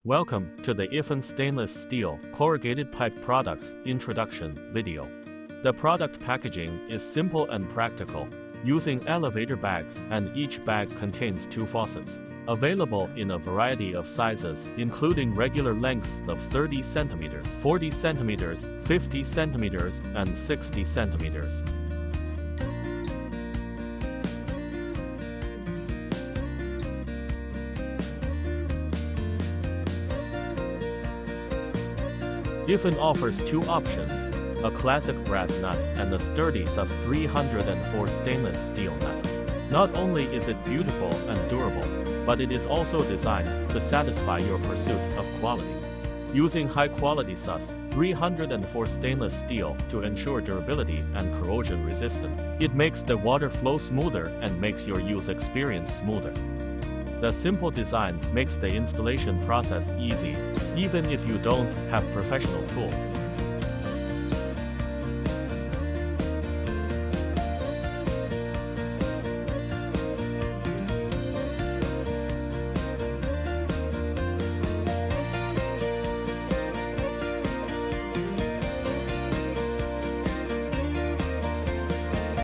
Welcome to the IFAN stainless steel corrugated pipe product introduction video. The product packaging is simple and practical, using elevator bags, and each bag contains 2 faucets. Available in a variety of sizes, including regular lengths of 30 cm, 40 cm, 50 cm, and 60 cm. IFAN offers 2 options, a classic brass nut and a sturdy SUS 304 stainless steel nut. Not only is it beautiful and durable, but it is also designed to satisfy your pursuit of quality. Using high-quality SUS 304 stainless steel to ensure durability and corrosion resistance, it makes the water flow smoother and makes your use experience smoother. The simple design makes the installation process easy, even if you don't have professional tools.